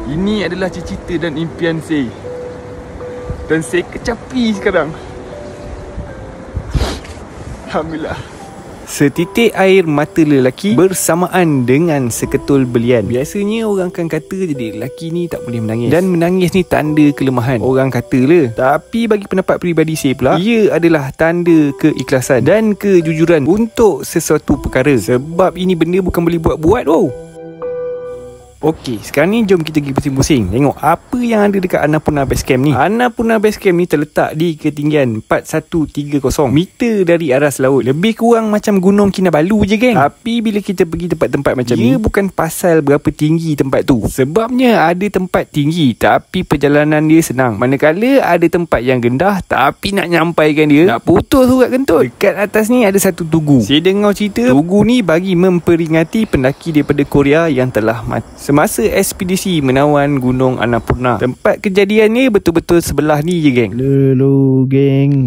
Ini adalah cita-cita dan impian saya. Dan saya kecapi sekarang. Alhamdulillah. Setitik air mata lelaki bersamaan dengan seketul belian. Biasanya orang akan kata jadi lelaki ni tak boleh menangis, dan menangis ni tanda kelemahan. Orang kata lah. Tapi bagi pendapat peribadi saya pula, ia adalah tanda keikhlasan dan kejujuran untuk sesuatu perkara. Sebab ini benda bukan boleh buat-buat tau. Okey, sekarang ni jom kita pergi pusing-pusing tengok apa yang ada dekat Annapurna Base Camp ni. Annapurna Base Camp ni terletak di ketinggian 4130 meter dari aras laut. Lebih kurang macam Gunung Kinabalu je geng. Tapi bila kita pergi tempat-tempat macam ni, bukan pasal berapa tinggi tempat tu. Sebabnya ada tempat tinggi tapi perjalanan dia senang. Manakala ada tempat yang rendah tapi nak nyampaikan dia, nak putus urat kentut. Dekat atas ni ada satu tugu. Saya dengar cerita tugu ni bagi memperingati pendaki daripada Korea yang telah mati semasa ekspedisi menawan Gunung Annapurna. Tempat kejadiannya betul-betul sebelah ni je geng. Hello geng,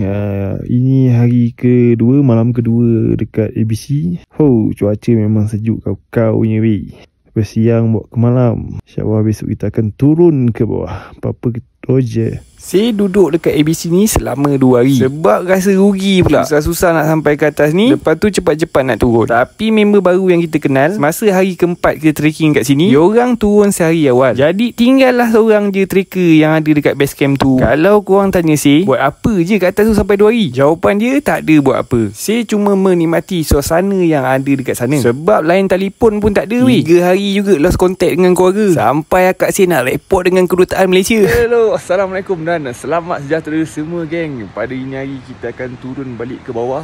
ini hari kedua, malam kedua dekat ABC. Cuaca memang sejuk kau punya weh. Siang bawa ke malam. InsyaAllah besok kita akan turun ke bawah. Apa-apa Roger. Saya duduk dekat ABC ni selama 2 hari. Sebab rasa rugi pula. Susah-susah nak sampai ke atas ni, lepas tu cepat-cepat nak turun. Tapi member baru yang kita kenal, semasa hari keempat kita trekking kat sini, diorang turun sehari awal. Jadi tinggallah seorang je trekker yang ada dekat base camp tu. Kalau korang tanya saya, buat apa je kat atas tu sampai 2 hari? Jawapan dia tak ada buat apa. Saya cuma menikmati suasana yang ada dekat sana. Sebab lain telefon pun tak ada weh. 3 hari juga lost contact dengan keluarga. Sampai akak saya nak report dengan kedutaan Malaysia. Hello, Assalamualaikum dan selamat sejahtera semua geng. Pada ini hari kita akan turun balik ke bawah.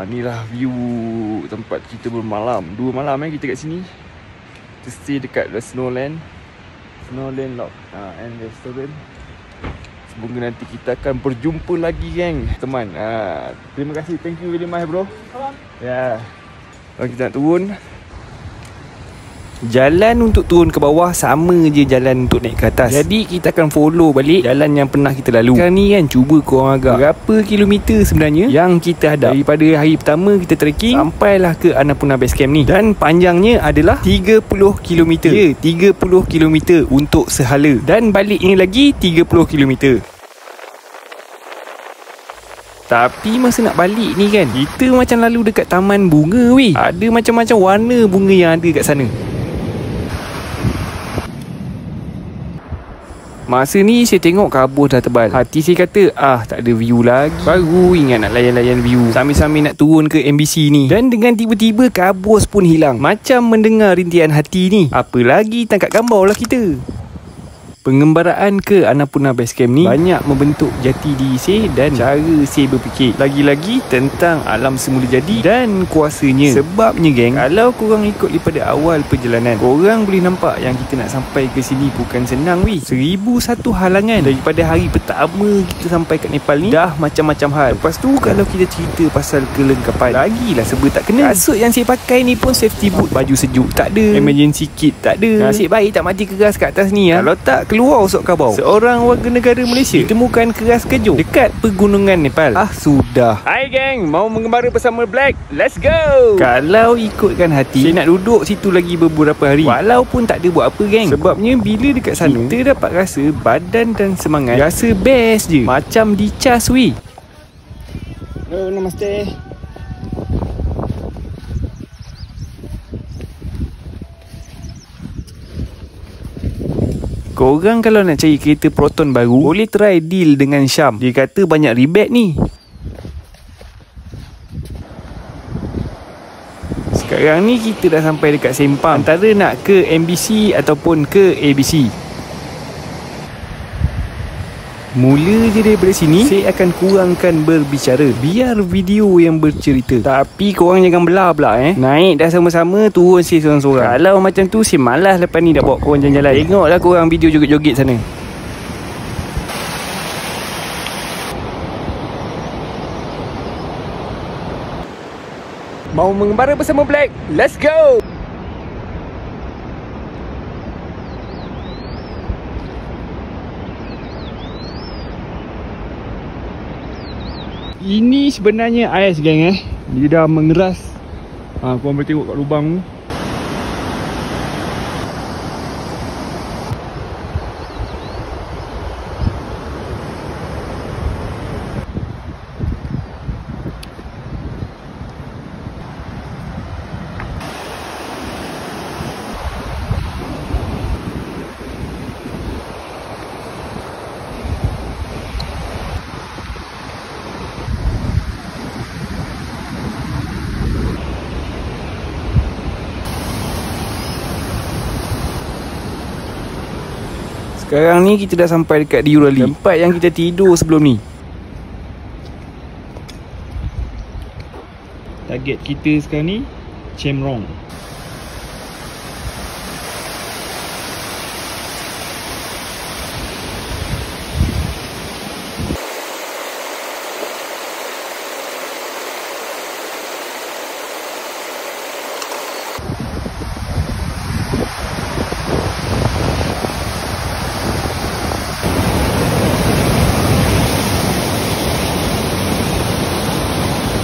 Inilah view tempat kita bermalam. 2 malam kita kat sini. Kita stay dekat the Snowland Lodge and Restaurant. Semoga nanti kita akan berjumpa lagi geng. Teman, terima kasih, thank you very much bro. Ya. Kalau kita nak turun, jalan untuk turun ke bawah sama je jalan untuk naik ke atas. Jadi kita akan follow balik jalan yang pernah kita lalu. Sekarang ni kan cuba korang agak berapa kilometer sebenarnya yang kita hadap. Daripada hari pertama kita trekking sampailah ke Annapurna Base Camp ni. Dan panjangnya adalah 30 km. Ya, 30 km untuk sehala. Dan baliknya lagi 30 km. Tapi masa nak balik ni kan, kita macam lalu dekat taman bunga weh. Ada macam-macam warna bunga yang ada kat sana. Masa ni saya tengok kabut dah tebal. Hati saya kata, tak ada view lagi. Baru ingat nak layan-layan view sambil-sambil nak turun ke MBC ni. Dan dengan tiba-tiba kabut pun hilang. Macam mendengar rintihan hati ni. Apa lagi tangkap gambar lah kita. Pengembaraan ke Annapurna Base Camp ni banyak membentuk jati diri saya dan cara saya berfikir. Lagi-lagi tentang alam semula jadi dan kuasanya. Sebabnya geng, kalau korang ikut daripada awal perjalanan, korang boleh nampak yang kita nak sampai ke sini bukan senang weh. 1001 halangan. Daripada hari pertama kita sampai kat Nepal ni, dah macam-macam hal. Lepas tu kalau kita cerita pasal kelengkapan, lagilah serba tak kena. Kasut yang saya pakai ni pun safety boot. Baju sejuk tak ada, emergency kit tak ada. Nasib baik tak mati keras kat atas ni. Kalau tak, keluar usuk kabau. Seorang warga negara Malaysia ditemukan keras kejung dekat pegunungan Nepal. Sudah. Hai geng, mau mengembara bersama Black? Let's go. Kalau ikutkan hati, saya nak duduk situ lagi beberapa hari, walaupun tak ada buat apa geng. Sebabnya bila dekat sana, kita dapat rasa badan dan semangat rasa best je. Macam dicas weh. Hello, namaste. Korang kalau nak cari kereta Proton baru, boleh try deal dengan Syam. Dia kata banyak rebate ni. Sekarang ni kita dah sampai dekat Sempang. Antara nak ke MBC ataupun ke ABC. Mula je daripada sini, saya akan kurangkan berbicara biar video yang bercerita. Tapi korang jangan belah-belah Naik dah sama-sama, turun saya seorang-seorang. Kalau macam tu, saya malas lepas ni nak bawa korang jalan-jalan. Tengoklah korang video joget-joget sana. Mau mengembara bersama Black? Let's go! Ini sebenarnya ais geng Dia dah mengeras. Korang boleh tengok kat lubang tu. Sekarang ni kita dah sampai dekat Diurali, tempat yang kita tidur sebelum ni. Target kita sekarang ni Chem Rong.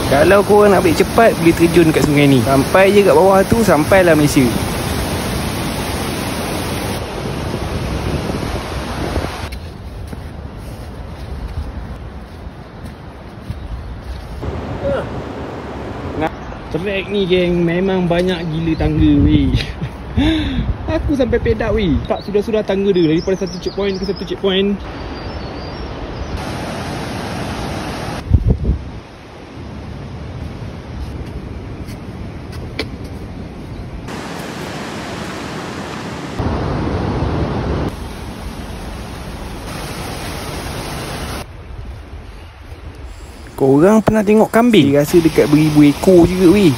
Kalau korang nak balik cepat, boleh terjun kat sungai ni. Sampai je kat bawah tu, sampailah Malaysia. Trek ni geng, memang banyak gila tangga weh. Aku sampai pedak weh. Tak sudah-sudah tangga dia daripada satu checkpoint ke satu checkpoint. Korang pernah tengok kambing? Dia rasa dekat beribu ekor juga weh.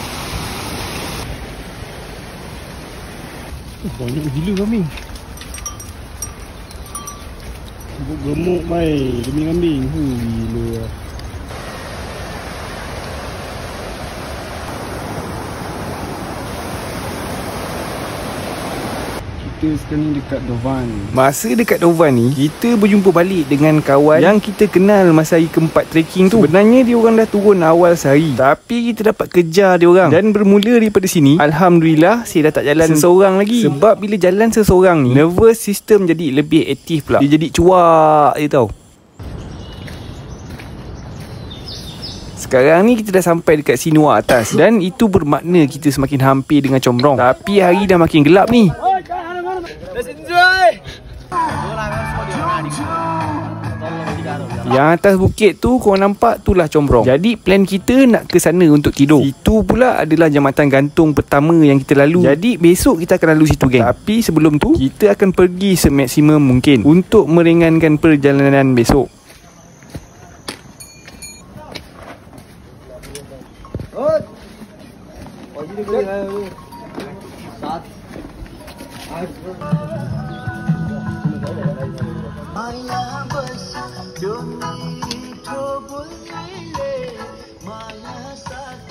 Banyak gila kambing. Gemuk mai demi kambing. Gila lah. Kita sekarang ni dekat Dovan. Masa dekat Dovan ni, kita berjumpa balik dengan kawan yang kita kenal masa hari keempat trekking tu. Sebenarnya dia orang dah turun awal sehari, tapi kita dapat kejar dia orang. Dan bermula daripada sini, Alhamdulillah saya dah tak jalan seseorang lagi. Sebab bila jalan seseorang ni, nervous system jadi lebih aktif pula. Dia jadi cuak je tau. Sekarang ni kita dah sampai dekat Sinua atas, dan itu bermakna kita semakin hampir dengan Combrong. Tapi hari dah makin gelap ni. Yang atas bukit tu korang nampak, itulah Combrong. Jadi plan kita nak ke sana untuk tidur. Itu pula adalah jambatan gantung pertama yang kita lalu. Jadi besok kita akan lalu situ geng. Tapi sebelum tu kita akan pergi semaksimum mungkin untuk meringankan perjalanan besok.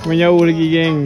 Menjauh lagi geng.